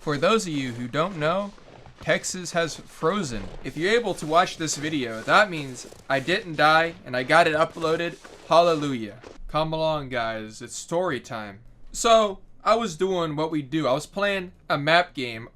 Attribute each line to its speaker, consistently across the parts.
Speaker 1: For those of you who don't know, Texas has frozen. If you're able to watch this video, that means I didn't die and I got it uploaded. Hallelujah. Come along, guys. It's story time. So, I was doing what we do. I was playing a map game.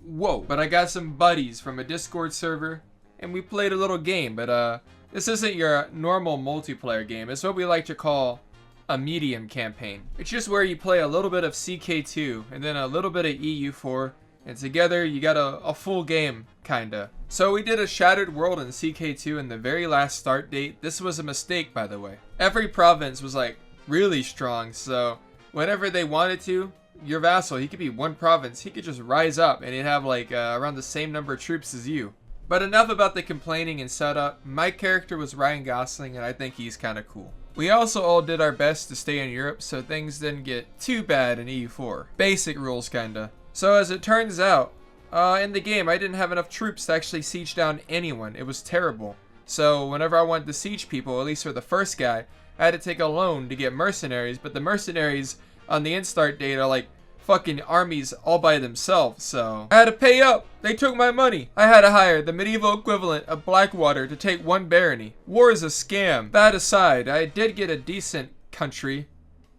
Speaker 1: Whoa. But I got some buddies from a Discord server and we played a little game. But this isn't your normal multiplayer game. It's what we like to call a medium campaign. It's just where you play a little bit of Ck2 and then a little bit of EU4, and together you got a full game, kinda. So we did a Shattered World in Ck2 in the very last start date. This was a mistake, by the way. Every province was like really strong, so whenever they wanted to, your vassal, he could be one province, he could just rise up and he'd have like around the same number of troops as you. But enough about the complaining and setup. My character was Ryan Gosling and I think he's kinda cool. We also all did our best to stay in Europe, so things didn't get too bad in EU4. Basic rules, kinda. So as it turns out, in the game, I didn't have enough troops to actually siege down anyone. It was terrible. So whenever I wanted to siege people, at least for the first guy, I had to take a loan to get mercenaries, but the mercenaries on the instart date are like fucking armies all by themselves, so I had to pay up. They took my money. I had to hire the medieval equivalent of Blackwater to take one barony. War is a scam. That aside, I did get a decent country,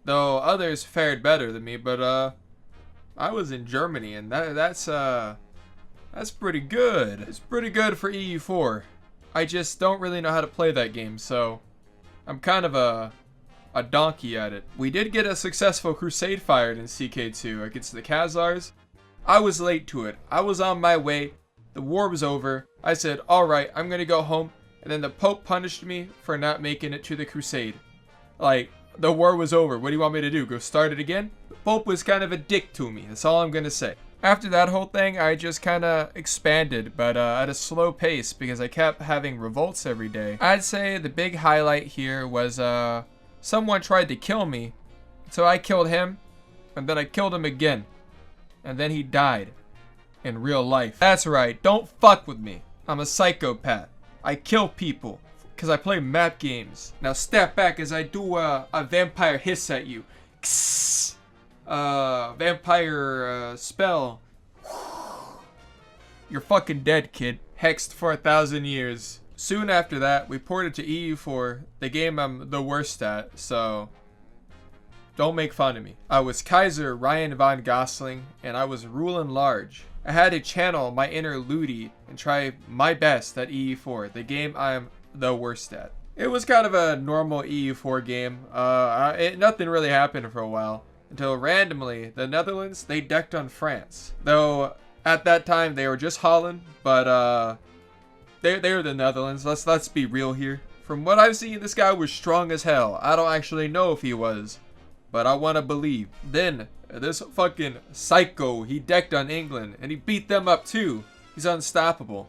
Speaker 1: though others fared better than me, but I was in Germany and that's pretty good. It's pretty good for EU4. I just don't really know how to play that game, so I'm kind of a donkey at it. We did get a successful crusade fired in Ck2 against the Khazars. I was late to it. I was on my way. The war was over. I said, alright, I'm gonna go home. And then the Pope punished me for not making it to the crusade. Like, the war was over. What do you want me to do? Go start it again? The Pope was kind of a dick to me. That's all I'm gonna say. After that whole thing, I just kind of expanded, but at a slow pace because I kept having revolts every day. I'd say the big highlight here was someone tried to kill me, so I killed him, and then I killed him again, and then he died in real life. That's right, don't fuck with me. I'm a psychopath. I kill people because I play map games. Now step back as I do a vampire hiss at you. Vampire spell. You're fucking dead, kid. Hexed for 1,000 years. Soon after that, we ported to EU4, the game I'm the worst at, so don't make fun of me. I was Kaiser Ryan von Gosling, and I was ruling large. I had to channel my inner Ludi and try my best at EU4, the game I'm the worst at. It was kind of a normal EU4 game. Nothing really happened for a while, until randomly, the Netherlands, they decked on France. Though, at that time, they were just Holland, but they're the Netherlands. Let's be real here. From what I've seen, this guy was strong as hell. I don't actually know if he was, but I want to believe. Then this fucking psycho, he decked on England and he beat them up too. He's unstoppable.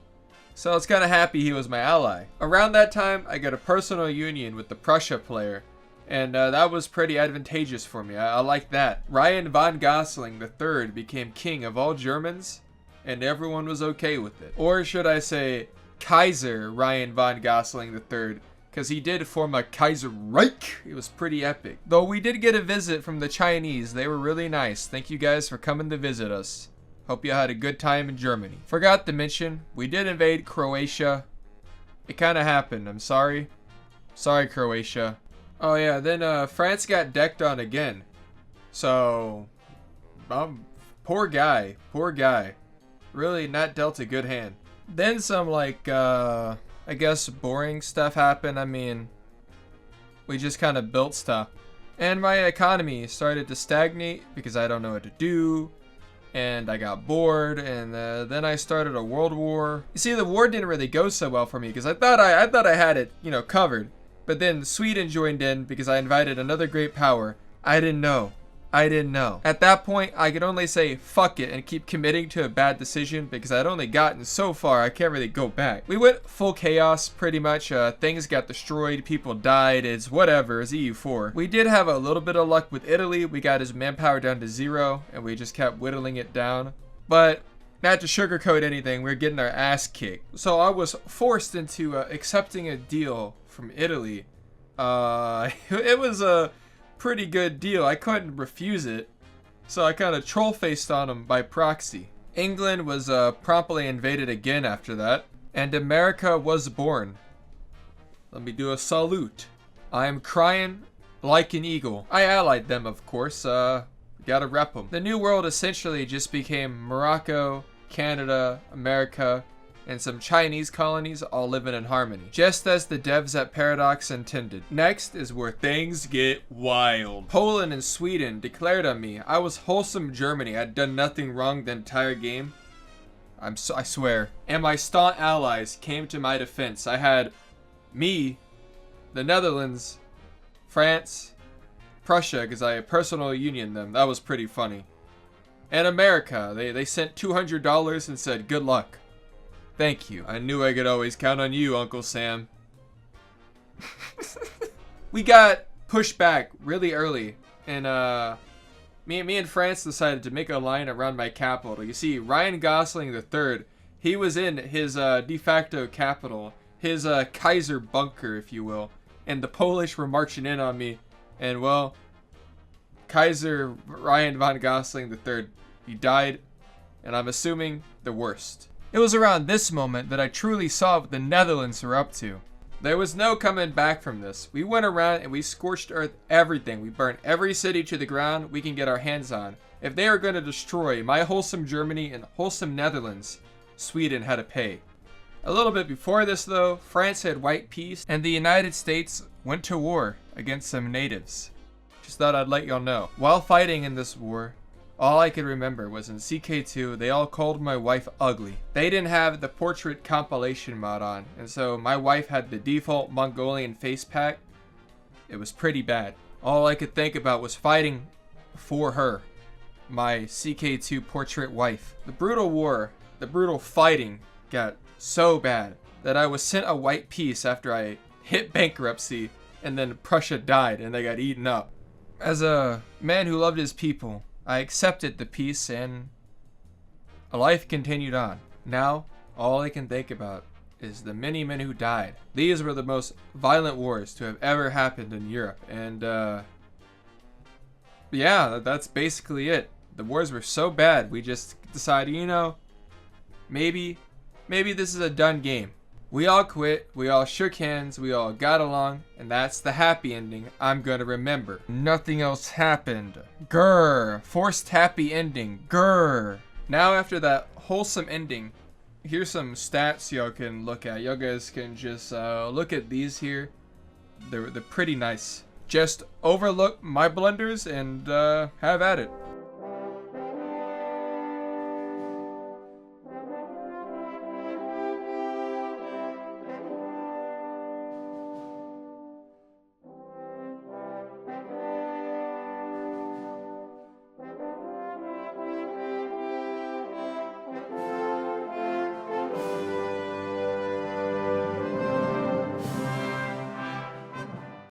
Speaker 1: So I was kind of happy he was my ally. Around that time, I got a personal union with the Prussia player, and that was pretty advantageous for me. I like that. Ryan von Gosling III became king of all Germans, and everyone was okay with it. Or should I say, Kaiser Ryan von Gosling III, because he did form a kaiserreich. It was pretty epic. Though we did get a visit from the Chinese. They were really nice. Thank you guys for coming to visit us. Hope you had a good time in Germany. Forgot to mention, we did invade Croatia. It kind of happened. I'm sorry. Sorry, Croatia. Oh yeah, then France got decked on again. So, poor guy. Poor guy. Really not dealt a good hand. Then some, like, I guess boring stuff happened. I mean, we just kind of built stuff. And my economy started to stagnate because I don't know what to do. And I got bored, and then I started a world war. You see, the war didn't really go so well for me because I thought I had it, you know, covered. But then Sweden joined in because I invited another great power. I didn't know. At that point, I could only say fuck it and keep committing to a bad decision because I'd only gotten so far, I can't really go back. We went full chaos pretty much. Things got destroyed, people died, it's whatever, it's EU4. We did have a little bit of luck with Italy. We got his manpower down to 0 and we just kept whittling it down. But not to sugarcoat anything, we were getting our ass kicked. So I was forced into accepting a deal from Italy. It was a pretty good deal. I couldn't refuse it. So I kind of troll-faced on them by proxy. England was promptly invaded again after that, and America was born. Let me do a salute. I am crying like an eagle. I allied them, of course. Gotta rep them. The New World essentially just became Morocco, Canada, America, and some Chinese colonies all living in harmony, just as the devs at Paradox intended. Next is where things get wild. Poland and Sweden declared on me. I was wholesome Germany. I'd done nothing wrong the entire game. I swear. And my staunch allies came to my defense. I had me, the Netherlands, France, Prussia, because I personal union them. That was pretty funny. And America. They sent $200 and said, good luck. Thank you. I knew I could always count on you, Uncle Sam. We got pushed back really early. And me and France decided to make a line around my capital. You see, Ryan Gosling III, he was in his de facto capital. His Kaiser bunker, if you will. And the Polish were marching in on me. And, well, Kaiser Ryan von Gosling III, he died. And I'm assuming the worst. It was around this moment that I truly saw what the Netherlands were up to. There was no coming back from this. We went around and we scorched earth everything. We burnt every city to the ground we can get our hands on. If they are going to destroy my wholesome Germany and wholesome Netherlands, Sweden had to pay. A little bit before this though, France had white peace and the United States went to war against some natives. Just thought I'd let y'all know. While fighting in this war, all I could remember was in Ck2, they all called my wife ugly. They didn't have the portrait compilation mod on, and so my wife had the default Mongolian face pack. It was pretty bad. All I could think about was fighting for her, my Ck2 portrait wife. The brutal war, the brutal fighting got so bad that I was sent a white piece after I hit bankruptcy, and then Prussia died and they got eaten up. As a man who loved his people, I accepted the peace and a life continued on. Now, all I can think about is the many men who died. These were the most violent wars to have ever happened in Europe. And, yeah, that's basically it. The wars were so bad, we just decided, you know, maybe this is a done game. We all quit, we all shook hands, we all got along, and that's the happy ending I'm gonna remember. Nothing else happened. Grr. Forced happy ending. Grr. Now after that wholesome ending, here's some stats y'all can look at. Y'all guys can just look at these here. They're pretty nice. Just overlook my blunders and have at it.